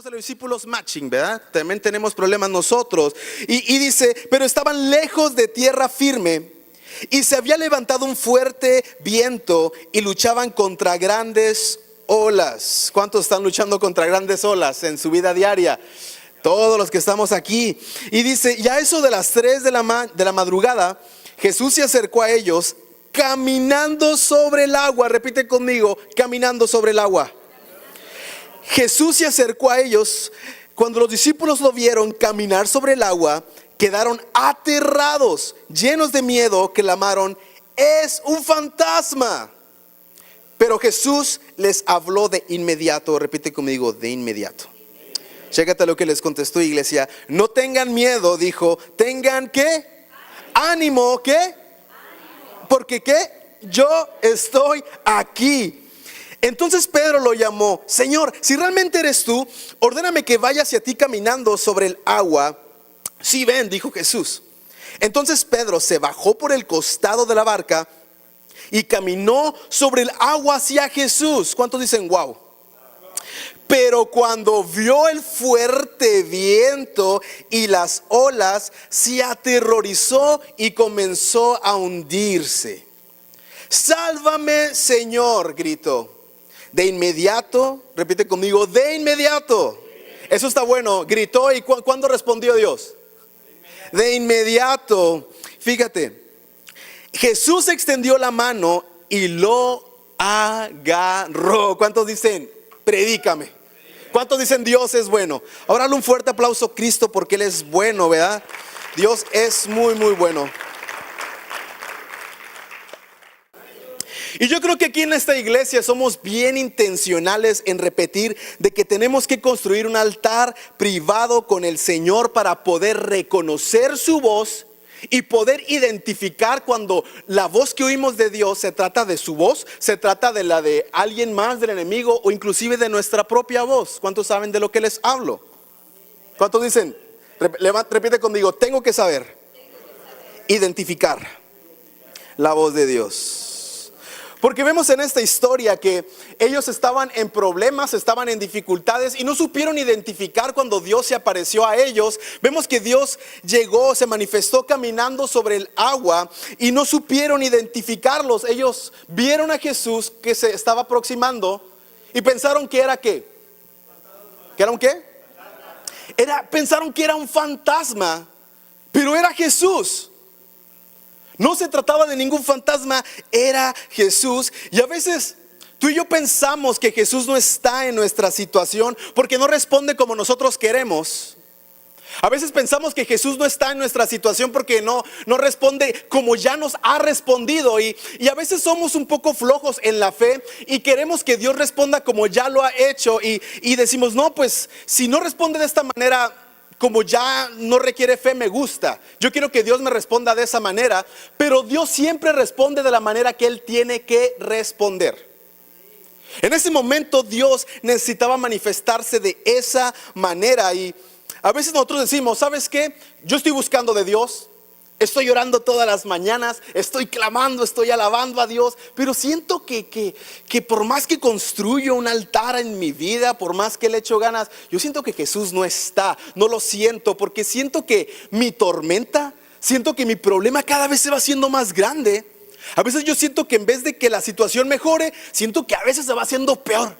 de los discípulos matching, ¿verdad? También tenemos problemas nosotros. Y dice, pero estaban lejos de tierra firme y se había levantado un fuerte viento y luchaban contra grandes olas. ¿Cuántos están luchando contra grandes olas en su vida diaria? Todos los que estamos aquí. Y dice, ya eso de las 3 de la madrugada, Jesús se acercó a ellos caminando sobre el agua. Repite conmigo, caminando sobre el agua. Jesús se acercó a ellos. Cuando los discípulos lo vieron caminar sobre el agua, quedaron aterrados, llenos de miedo, clamaron, es un fantasma. Pero Jesús les habló de inmediato. Repite conmigo, de inmediato. Chécate lo que les contestó, iglesia. No tengan miedo, dijo. Tengan ¿qué? Ánimo, ¿qué? Porque ¿qué? Yo estoy aquí. Entonces Pedro lo llamó, Señor, si realmente eres tú, ordéname que vaya hacia ti caminando sobre el agua. Sí, ven, dijo Jesús. Entonces Pedro se bajó por el costado de la barca y caminó sobre el agua hacia Jesús. ¿Cuántos dicen wow? Pero cuando vio el fuerte viento y las olas, se aterrorizó y comenzó a hundirse. Sálvame, Señor, gritó. De inmediato, repite conmigo, de inmediato. Eso está bueno, gritó. ¿Y cuándo respondió Dios? De inmediato. Fíjate, Jesús extendió la mano y lo agarró. ¿Cuántos dicen? Predícame. ¿Cuántos dicen Dios es bueno? Ahora dale un fuerte aplauso a Cristo porque Él es bueno, ¿verdad? Dios es muy, muy bueno. Y yo creo que aquí en esta iglesia somos bien intencionales en repetir de que tenemos que construir un altar privado con el Señor para poder reconocer su voz y poder identificar cuando la voz que oímos de Dios se trata de su voz, se trata de la de alguien más, del enemigo o inclusive de nuestra propia voz. ¿Cuántos saben de lo que les hablo? ¿Cuántos dicen? Repite conmigo, tengo que saber identificar la voz de Dios. Porque vemos en esta historia que ellos estaban en problemas, estaban en dificultades y no supieron identificar cuando Dios se apareció a ellos. Vemos que Dios llegó, se manifestó caminando sobre el agua y no supieron identificarlos. Ellos vieron a Jesús que se estaba aproximando y pensaron que era ¿qué? ¿Que era un qué? Pensaron que era un fantasma, pero era Jesús. No se trataba de ningún fantasma, era Jesús. Y a veces tú y yo pensamos que Jesús no está en nuestra situación porque no responde como nosotros queremos. A veces pensamos que Jesús no está en nuestra situación porque no responde como ya nos ha respondido. Y a veces somos un poco flojos en la fe y queremos que Dios responda como ya lo ha hecho. Y decimos, no, pues si no responde de esta manera, como ya no requiere fe, me gusta. Yo quiero que Dios me responda de esa manera. Pero Dios siempre responde de la manera que Él tiene que responder. En ese momento Dios necesitaba manifestarse de esa manera. Y a veces nosotros decimos, ¿sabes qué? Yo estoy buscando de Dios. Estoy orando todas las mañanas, estoy clamando, estoy alabando a Dios, pero siento que por más que construyo un altar en mi vida, por más que le echo ganas, yo siento que Jesús no está, no lo siento, porque siento que mi tormenta, siento que mi problema cada vez se va haciendo más grande. A veces yo siento que en vez de que la situación mejore, siento que a veces se va haciendo peor.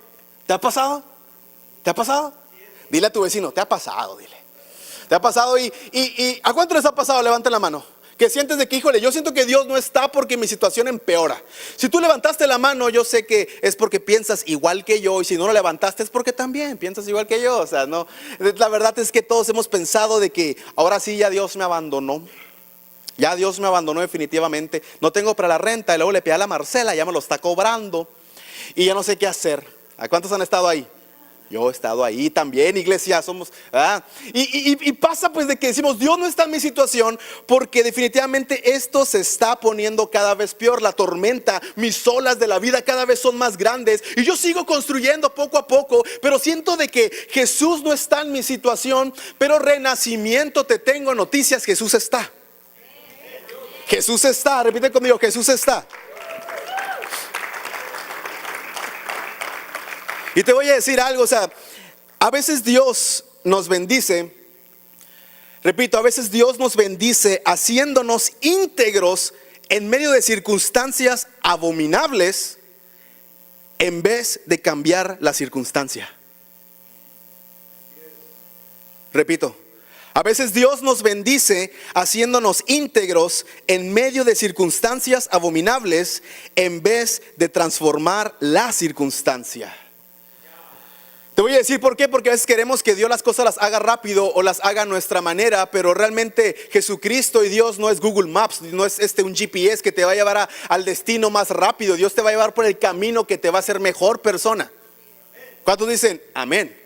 ¿Te ha pasado? ¿Te ha pasado? Dile a tu vecino, te ha pasado, dile. ¿Te ha pasado? ¿Y a cuánto les ha pasado? Levanten la mano. Que sientes de que, híjole, yo siento que Dios no está porque mi situación empeora. Si tú levantaste la mano, yo sé que es porque piensas igual que yo. Y si no lo levantaste es porque también piensas igual que yo. O sea, no, la verdad es que todos hemos pensado de que ahora sí ya Dios me abandonó. Ya Dios me abandonó definitivamente. No tengo para la renta y luego le pedí a la Marcela, ya me lo está cobrando. Y ya no sé qué hacer. ¿A cuántos han estado ahí? Yo he estado ahí también, iglesia, somos, ¿verdad? Y pasa pues de que decimos, Dios no está en mi situación porque definitivamente esto se está poniendo cada vez peor. La tormenta, mis olas de la vida cada vez son más grandes y yo sigo construyendo poco a poco, pero siento de que Jesús no está en mi situación. Pero Renacimiento, te tengo noticias, Jesús está. Jesús está, repite conmigo, Jesús está. Y te voy a decir algo, o sea, A veces Dios nos bendice, repito, a veces Dios nos bendice haciéndonos íntegros en medio de circunstancias abominables en vez de cambiar la circunstancia. Repito, a veces Dios nos bendice haciéndonos íntegros en medio de circunstancias abominables en vez de transformar la circunstancia. Te voy a decir por qué, porque a veces queremos que Dios las cosas las haga rápido o las haga a nuestra manera, pero realmente Jesucristo y Dios no es Google Maps, no es un GPS que te va a llevar al destino más rápido. Dios te va a llevar por el camino que te va a hacer mejor persona. ¿Cuántos dicen amén?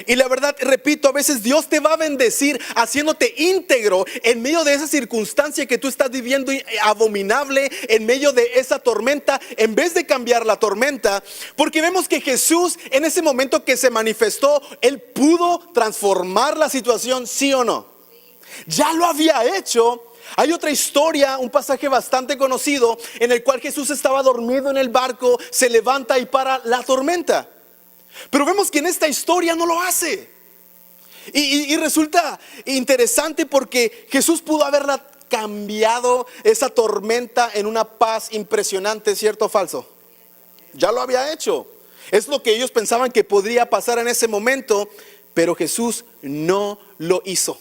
Y la verdad, repito, a veces Dios te va a bendecir haciéndote íntegro en medio de esa circunstancia que tú estás viviendo abominable, en medio de esa tormenta, en vez de cambiar la tormenta. Porque vemos que Jesús en ese momento que se manifestó, Él pudo transformar la situación, ¿sí o no? Ya lo había hecho. Hay otra historia, un pasaje bastante conocido, en el cual Jesús estaba dormido en el barco, se levanta y para la tormenta. Pero vemos que en esta historia no lo hace. Y resulta interesante porque Jesús pudo haberla cambiado esa tormenta en una paz impresionante, ¿cierto o falso? Ya lo había hecho. Es lo que ellos pensaban que podría pasar en ese momento, pero Jesús no lo hizo.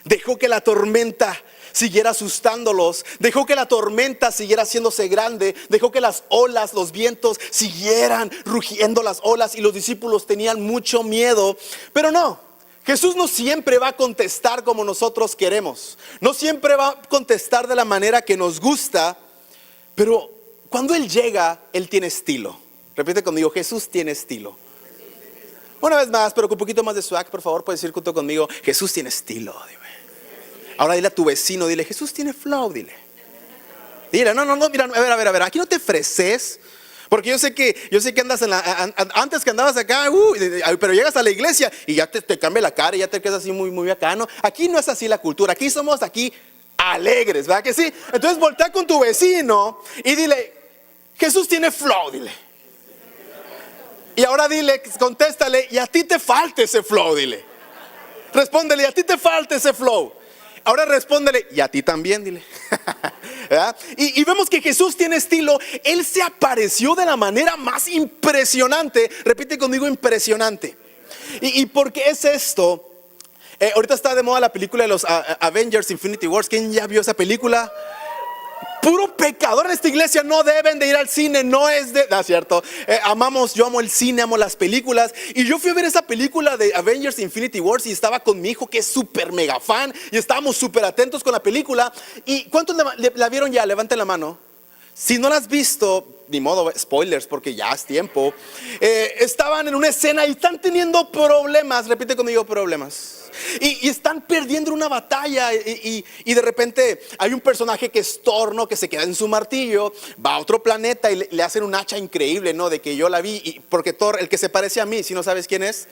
Dejó que la tormenta siguiera asustándolos, dejó que la tormenta siguiera haciéndose grande, dejó que las olas, los vientos siguieran rugiendo las olas, y los discípulos tenían mucho miedo. Pero no, Jesús no siempre va a contestar como nosotros queremos, no siempre va a contestar de la manera que nos gusta, pero cuando Él llega, Él tiene estilo. Repite conmigo, Jesús tiene estilo. Una vez más, pero con un poquito más de swag, por favor, puedes decir junto conmigo, Jesús tiene estilo. Dime. Ahora dile a tu vecino, dile, Jesús tiene flow, dile. Dile, no, mira, a ver, aquí no te freses. Porque yo sé que andas antes que andabas acá, pero llegas a la iglesia y ya te cambia la cara y ya te quedas así muy, muy acá, ¿no? Aquí no es así la cultura, aquí somos alegres, ¿verdad que sí? Entonces voltea con tu vecino y dile, Jesús tiene flow, dile. Y ahora dile, contéstale, y a ti te falta ese flow, dile. Respóndele, y a ti te falta ese flow. Ahora respóndele, y a ti también, dile. y vemos que Jesús tiene estilo. Él se apareció de la manera más impresionante. Repite conmigo, impresionante. ¿Y por qué es esto? Ahorita está de moda la película de los Avengers Infinity Wars. ¿Quién ya vio esa película? Puro pecador en esta iglesia no deben de ir al cine, no es cierto. Yo amo el cine, amo las películas. Y yo fui a ver esa película de Avengers Infinity Wars y estaba con mi hijo que es súper mega fan. Y estábamos súper atentos con la película. ¿Y cuántos la vieron ya? Levanten la mano. Si no la has visto, ni modo, spoilers porque ya es tiempo. Estaban en una escena y están teniendo problemas. Repite conmigo, problemas. Y están perdiendo una batalla y de repente hay un personaje que es Thor, ¿no? Que se queda en su martillo, va a otro planeta y le hacen un hacha increíble, ¿no? De que yo la vi, porque Thor, el que se parece a mí, si no sabes quién es,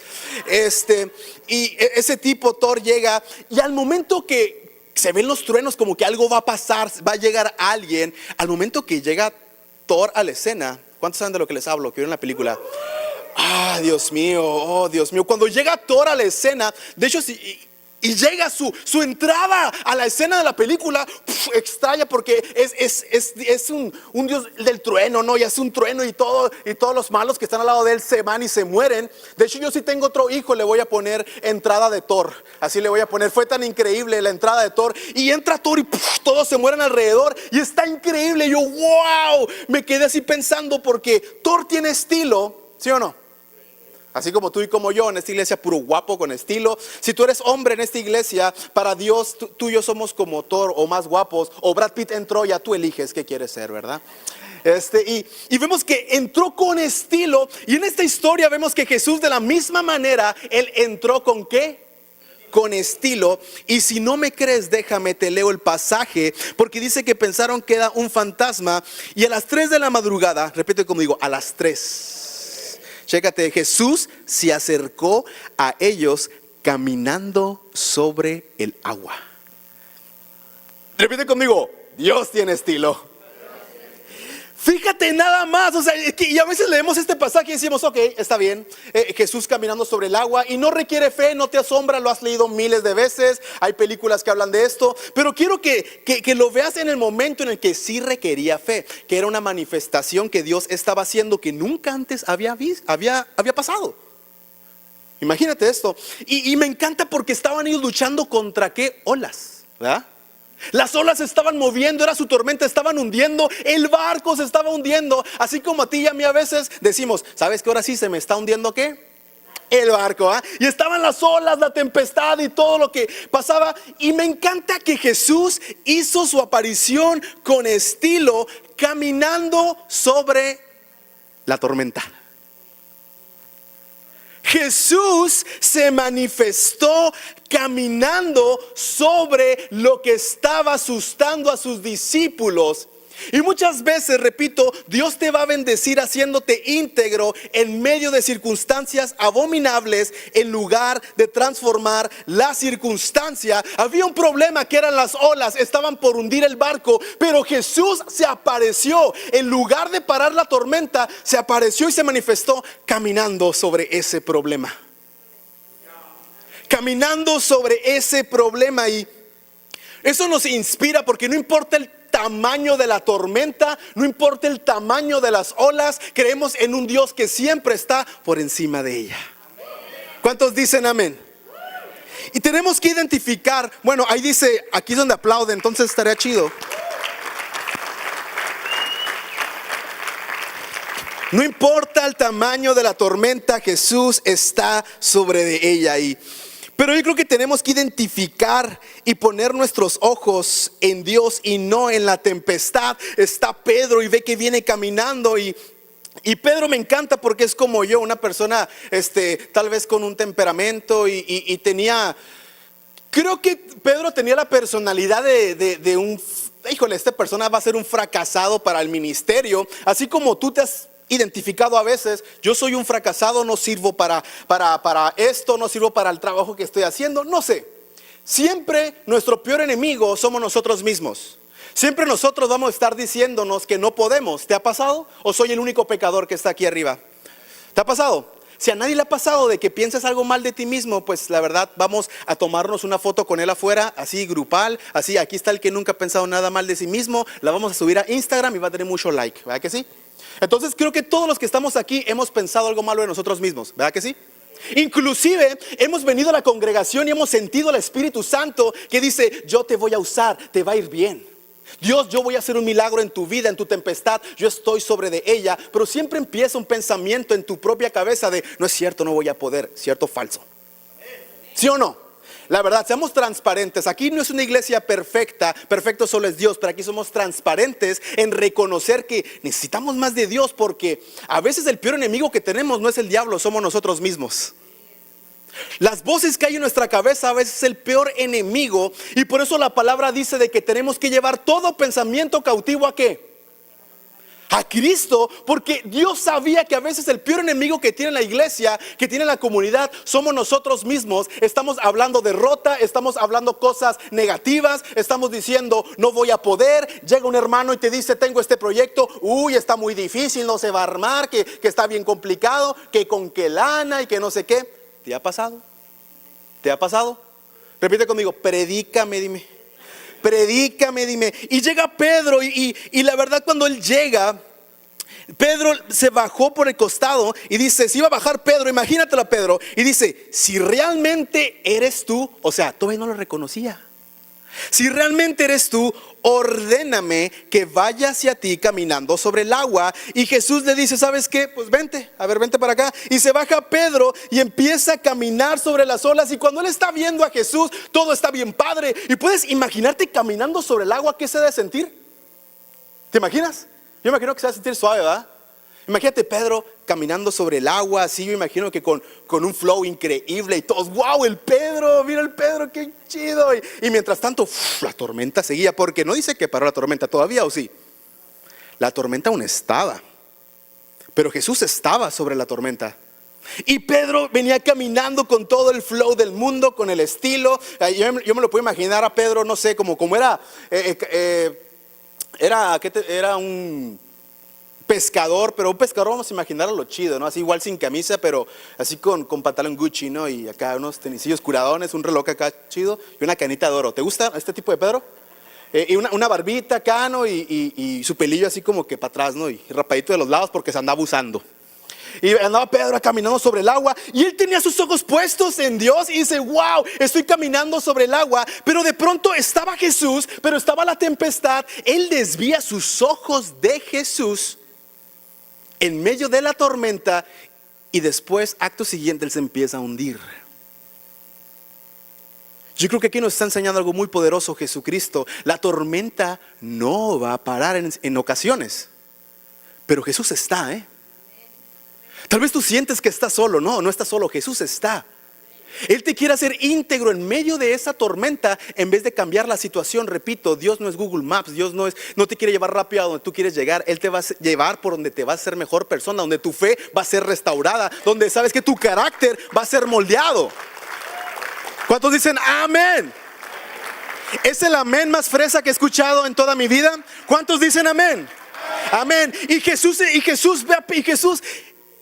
y ese tipo Thor llega y al momento que se ven los truenos como que algo va a pasar, va a llegar alguien, al momento que llega Thor a la escena, ¿cuántos saben de lo que les hablo? Que vieron la película. Dios mío, oh Dios mío. Cuando llega Thor a la escena, de hecho, y llega su entrada a la escena de la película, extraña porque es un dios del trueno, ¿no? Y hace un trueno y todos los malos que están al lado de él se van y se mueren. De hecho, yo sí tengo otro hijo, le voy a poner entrada de Thor. Así le voy a poner, fue tan increíble la entrada de Thor. Y entra Thor y todos se mueren alrededor. Y está increíble, yo wow, me quedé así pensando porque Thor tiene estilo, ¿sí o no? Así como tú y como yo en esta iglesia, puro guapo con estilo. Si tú eres hombre en esta iglesia, para Dios tú y yo somos como Thor o más guapos. O Brad Pitt entró, ya tú eliges qué quieres ser, ¿verdad? Y vemos que entró con estilo. Y en esta historia vemos que Jesús de la misma manera, Él entró con ¿qué? Con estilo. Y si no me crees, déjame, te leo el pasaje. Porque dice que pensaron que era un fantasma. Y a las 3 de la madrugada, repite conmigo, a las 3. Chécate, Jesús se acercó a ellos caminando sobre el agua. Repite conmigo, Dios tiene estilo. Fíjate nada más, o sea, y a veces leemos este pasaje y decimos, ok, está bien, Jesús caminando sobre el agua y no requiere fe, no te asombra, lo has leído miles de veces, hay películas que hablan de esto, pero quiero que lo veas en el momento en el que sí requería fe, que era una manifestación que Dios estaba haciendo que nunca antes había pasado. Imagínate esto, y me encanta porque estaban ellos luchando contra qué olas, ¿verdad? Las olas se estaban moviendo, era su tormenta, estaban hundiendo, el barco se estaba hundiendo, así como a ti y a mí a veces decimos, ¿sabes qué? Ahora sí se me está hundiendo ¿qué? El barco, ¿ah? Y estaban las olas, la tempestad y todo lo que pasaba. Y me encanta que Jesús hizo su aparición con estilo, caminando sobre la tormenta. Jesús se manifestó caminando sobre lo que estaba asustando a sus discípulos. Y muchas veces, repito, Dios te va a bendecir haciéndote íntegro en medio de circunstancias abominables en lugar de transformar la circunstancia. Había un problema que eran las olas, estaban por hundir el barco, pero Jesús se apareció. En lugar de parar la tormenta, se apareció y se manifestó caminando sobre ese problema. Caminando sobre ese problema, y eso nos inspira porque no importa el tamaño de la tormenta, no importa el tamaño de las olas, creemos en un Dios que siempre está por encima de ella. ¿Cuántos dicen amén? Y tenemos que identificar, bueno, ahí dice, aquí es donde aplauden, entonces estaría chido. No importa el tamaño de la tormenta, Jesús está sobre de ella. Pero yo creo que tenemos que identificar y poner nuestros ojos en Dios y no en la tempestad. Está Pedro y ve que viene caminando y Pedro me encanta porque es como yo, una persona tal vez con un temperamento y tenía, creo que Pedro tenía la personalidad de un, híjole, esta persona va a ser un fracasado para el ministerio, así como tú te has identificado a veces. Yo soy un fracasado, no sirvo para esto, no sirvo para el trabajo que estoy haciendo, no sé. Siempre nuestro peor enemigo somos nosotros mismos. Siempre nosotros vamos a estar diciéndonos que no podemos. ¿Te ha pasado? ¿O soy el único pecador que está aquí arriba? ¿Te ha pasado? Si a nadie le ha pasado de que pienses algo mal de ti mismo, pues la verdad vamos a tomarnos una foto con él afuera, así grupal, así aquí está el que nunca ha pensado nada mal de sí mismo, la vamos a subir a Instagram y va a tener mucho like, ¿verdad que sí? Entonces creo que todos los que estamos aquí hemos pensado algo malo de nosotros mismos, ¿verdad que sí? Inclusive hemos venido a la congregación y hemos sentido al Espíritu Santo que dice, yo te voy a usar, te va a ir bien. Dios, yo voy a hacer un milagro en tu vida, en tu tempestad, yo estoy sobre de ella. Pero siempre empieza un pensamiento en tu propia cabeza de, no es cierto, no voy a poder, cierto o falso. ¿Sí o no? La verdad, seamos transparentes. Aquí no es una iglesia perfecta, perfecto solo es Dios, pero aquí somos transparentes en reconocer que necesitamos más de Dios, porque a veces el peor enemigo que tenemos no es el diablo, somos nosotros mismos. Las voces que hay en nuestra cabeza a veces es el peor enemigo, y por eso la palabra dice de que tenemos que llevar todo pensamiento cautivo ¿a qué? A Cristo, porque Dios sabía que a veces el peor enemigo que tiene la iglesia, que tiene la comunidad, somos nosotros mismos. Estamos hablando derrota, estamos hablando cosas negativas, estamos diciendo no voy a poder. Llega un hermano y te dice tengo este proyecto, uy, está muy difícil, no se va a armar, que está bien complicado, que con qué lana y que no sé qué. ¿Te ha pasado? ¿Te ha pasado? Repite conmigo, predícame, dime. Predícame, dime. Y llega Pedro y la verdad cuando él llega, Pedro se bajó por el costado y dice, si iba a bajar Pedro, imagínatelo a Pedro, y dice, si realmente eres tú, o sea, todavía no lo reconocía. Si realmente eres tú, ordéname que vaya hacia ti caminando sobre el agua. Y Jesús le dice, ¿sabes qué? Pues vente, a ver, vente para acá. Y se baja Pedro y empieza a caminar sobre las olas. Y cuando él está viendo a Jesús, todo está bien padre. Y puedes imaginarte caminando sobre el agua, ¿qué se debe sentir? ¿Te imaginas? Yo imagino que se va a sentir suave, ¿verdad? Imagínate Pedro caminando sobre el agua, así yo imagino que con un flow increíble y todos, wow, el Pedro, mira el Pedro, qué chido. Y mientras tanto, la tormenta seguía, porque no dice que paró la tormenta todavía, ¿o sí? La tormenta aún estaba, pero Jesús estaba sobre la tormenta. Y Pedro venía caminando con todo el flow del mundo, con el estilo. Yo me lo puedo imaginar a Pedro, no sé, como era un... pescador, pero un pescador vamos a imaginar lo chido, ¿no? Así igual sin camisa, pero así con pantalón Gucci, ¿no? Y acá unos tenisillos curadones, un reloj acá chido y una canita de oro. ¿Te gusta este tipo de Pedro? Y una barbita acá, ¿no? Y su pelillo así como que para atrás, ¿no? Y rapadito de los lados porque se andaba usando. Y andaba Pedro caminando sobre el agua y él tenía sus ojos puestos en Dios y dice, wow, estoy caminando sobre el agua. Pero de pronto estaba Jesús, pero estaba la tempestad. Él desvía sus ojos de Jesús en medio de la tormenta y después, acto siguiente, él se empieza a hundir. Yo creo que aquí nos está enseñando algo muy poderoso Jesucristo. La tormenta no va a parar en ocasiones, pero Jesús está, Tal vez tú sientes que estás solo. No estás solo, Jesús está. Él te quiere hacer íntegro en medio de esa tormenta en vez de cambiar la situación. Repito, Dios no es Google Maps, Dios no te quiere llevar rápido a donde tú quieres llegar. Él te va a llevar por donde te va a hacer mejor persona, donde tu fe va a ser restaurada, donde sabes que tu carácter va a ser moldeado. ¿Cuántos dicen amén? ¿Es el amén más fresa que he escuchado en toda mi vida? ¿Cuántos dicen amén? Amén. Y Jesús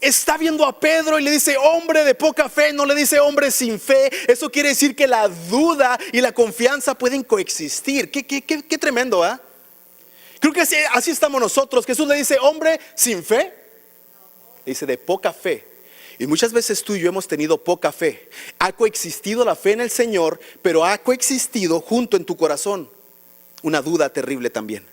está viendo a Pedro y le dice hombre de poca fe, no le dice hombre sin fe. Eso quiere decir que la duda y la confianza pueden coexistir. Qué tremendo, ¿eh? Creo que así estamos nosotros. Jesús le dice hombre sin fe, le dice de poca fe. Y muchas veces tú y yo hemos tenido poca fe. Ha coexistido la fe en el Señor, pero ha coexistido junto en tu corazón una duda terrible también.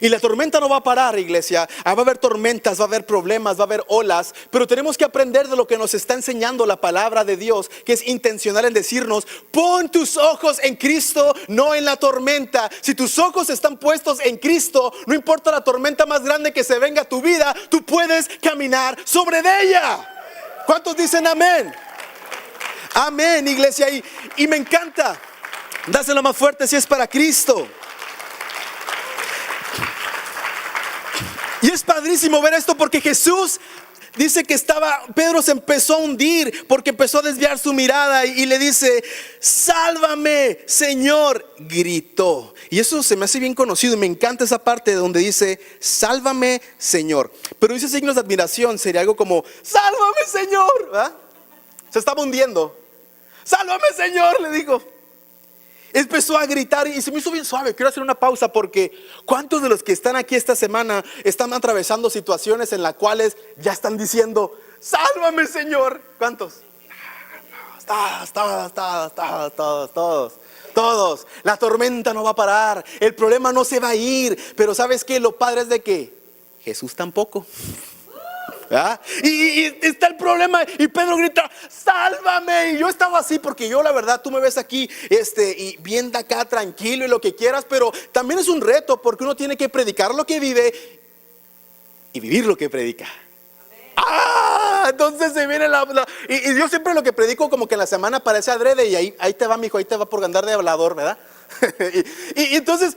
Y la tormenta no va a parar, iglesia. Va a haber tormentas, va a haber problemas, va a haber olas. Pero tenemos que aprender de lo que nos está enseñando la palabra de Dios, que es intencional en decirnos, pon tus ojos en Cristo, no en la tormenta. Si tus ojos están puestos en Cristo, no importa la tormenta más grande que se venga a tu vida, tú puedes caminar sobre de ella. ¿Cuántos dicen amén? Amén, iglesia. Y me encanta. Dáselo más fuerte si es para Cristo. Y es padrísimo ver esto porque Jesús dice que Pedro se empezó a hundir porque empezó a desviar su mirada y le dice, sálvame, Señor, gritó. Y eso se me hace bien conocido y me encanta esa parte donde dice, sálvame, Señor. Pero dice signos de admiración, sería algo como, sálvame, Señor. ¿Ah? Se estaba hundiendo. Sálvame, Señor, le dijo. Empezó a gritar y se me hizo bien suave. Quiero hacer una pausa porque ¿cuántos de los que están aquí esta semana están atravesando situaciones en las cuales ya están diciendo, sálvame, Señor? ¿Cuántos? Todos. La tormenta no va a parar, el problema no se va a ir. Pero ¿sabes qué? Lo padre es de que Jesús tampoco. ¿Ah? Y está el problema y Pedro grita, sálvame. Y yo estaba así porque yo la verdad, tú me ves aquí y bien de acá tranquilo y lo que quieras, pero también es un reto porque uno tiene que predicar lo que vive y vivir lo que predica. Entonces se viene y yo siempre lo que predico como que en la semana parece adrede y ahí te va, mijo, ahí te va por andar de hablador, ¿verdad? y entonces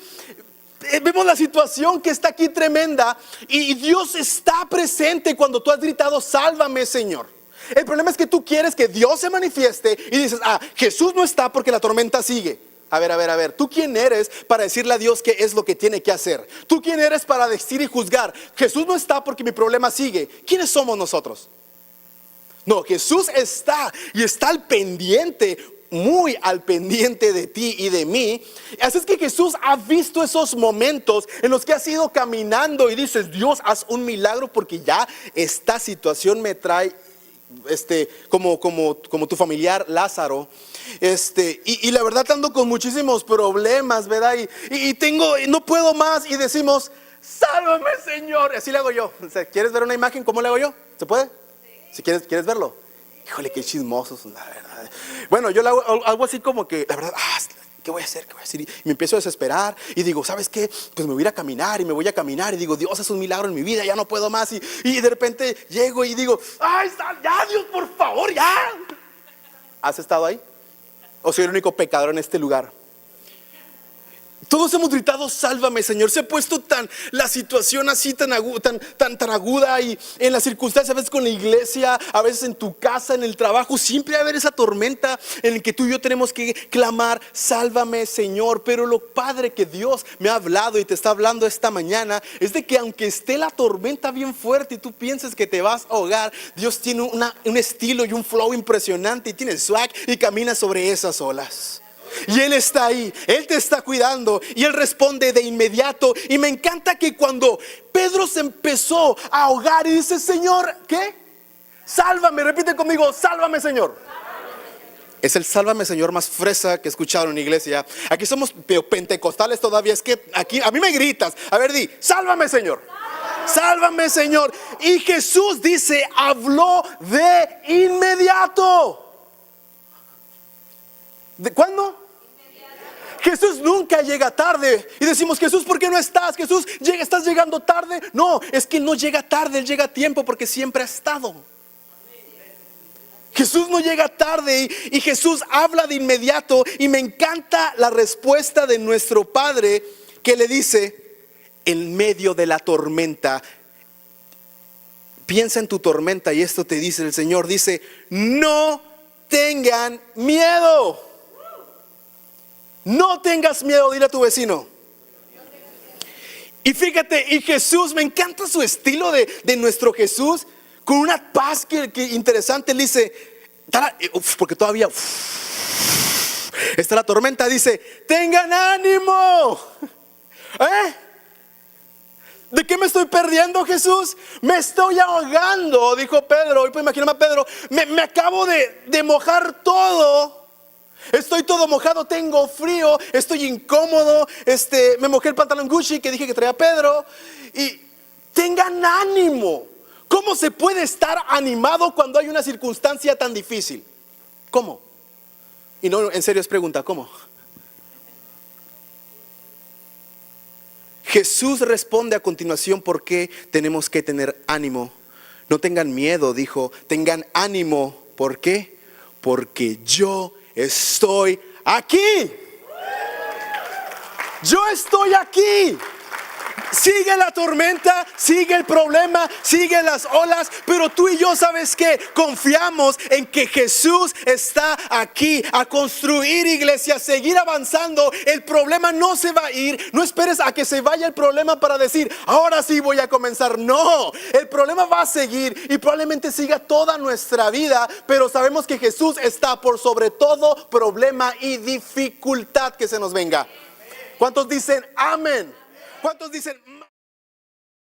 vemos la situación que está aquí tremenda y Dios está presente cuando tú has gritado, sálvame, Señor. El problema es que tú quieres que Dios se manifieste y dices, Jesús no está porque la tormenta sigue. A ver, ¿tú quién eres para decirle a Dios qué es lo que tiene que hacer? ¿Tú quién eres para decir y juzgar? Jesús no está porque mi problema sigue. ¿Quiénes somos nosotros? No, Jesús está y está al pendiente, muy al pendiente de ti y de mí. Así es que Jesús ha visto esos momentos en los que has ido caminando y dices, Dios, haz un milagro porque ya esta situación me trae como tu familiar Lázaro. Y la verdad ando con muchísimos problemas, ¿verdad? Y no puedo más y decimos, sálvame, Señor. Así le hago yo. ¿Quieres ver una imagen? ¿Cómo le hago yo? ¿Se puede? Si quieres verlo. Híjole, qué chismosos, la verdad. Bueno, yo le hago algo así como que, la verdad, ¿qué voy a hacer? Y me empiezo a desesperar y digo, ¿sabes qué? Pues me voy a ir a caminar y me voy a caminar y digo, Dios, haz un milagro en mi vida, ya no puedo más. Y de repente llego y digo, ya, Dios, por favor, ya. ¿Has estado ahí? ¿O soy el único pecador en este lugar? Todos hemos gritado, sálvame, Señor. Se ha puesto la situación así tan aguda, y en las circunstancias, a veces con la iglesia, a veces en tu casa, en el trabajo, siempre va a haber esa tormenta en la que tú y yo tenemos que clamar, sálvame, Señor. Pero lo padre que Dios me ha hablado y te está hablando esta mañana es de que aunque esté la tormenta bien fuerte y tú pienses que te vas a ahogar, Dios tiene un estilo y un flow impresionante, y tiene swag y camina sobre esas olas. Y Él está ahí, Él te está cuidando, y Él responde de inmediato. Y me encanta que cuando Pedro se empezó a ahogar y dice, Señor, ¿qué? Sálvame, repite conmigo, sálvame, Señor. Es el sálvame, Señor, más fresa que he escuchado en una iglesia. Aquí somos pentecostales todavía, es que aquí a mí me gritas. A ver, di, sálvame, Señor. Sálvame, Señor. Y Jesús dice, habló de inmediato. ¿De cuándo? Jesús nunca llega tarde. Y decimos, Jesús, ¿por qué no estás? Jesús, ¿estás llegando tarde? No, es que Él no llega tarde, Él llega a tiempo porque siempre ha estado. Jesús no llega tarde, y Jesús habla de inmediato. Y me encanta la respuesta de nuestro Padre, que le dice, en medio de la tormenta, piensa en tu tormenta, y esto te dice el Señor, dice, no tengan miedo. No tengas miedo, dile a tu vecino. Y fíjate, y Jesús, me encanta su estilo de nuestro Jesús, con una paz que interesante. Él dice, porque todavía está la tormenta, dice, tengan ánimo. ¿De qué me estoy perdiendo, Jesús? Me estoy ahogando, dijo Pedro. Y pues imagínate a Pedro, me acabo de mojar todo. Estoy todo mojado, tengo frío, estoy incómodo, me mojé el pantalón Gucci que dije que traía Pedro. Y tengan ánimo. ¿Cómo se puede estar animado cuando hay una circunstancia tan difícil? ¿Cómo? Y no, en serio es pregunta, ¿cómo? Jesús responde a continuación por qué tenemos que tener ánimo. No tengan miedo, dijo, tengan ánimo. ¿Por qué? Porque yo estoy aquí. Yo estoy aquí. Sigue la tormenta, sigue el problema, sigue las olas, pero tú y yo, ¿sabes qué? Confiamos en que Jesús está aquí a construir iglesia, seguir avanzando. El problema no se va a ir. No esperes a que se vaya el problema para decir, ahora sí voy a comenzar. No, el problema va a seguir y probablemente siga toda nuestra vida, pero sabemos que Jesús está por sobre todo problema y dificultad que se nos venga. ¿Cuántos dicen amén? ¿Cuántos dicen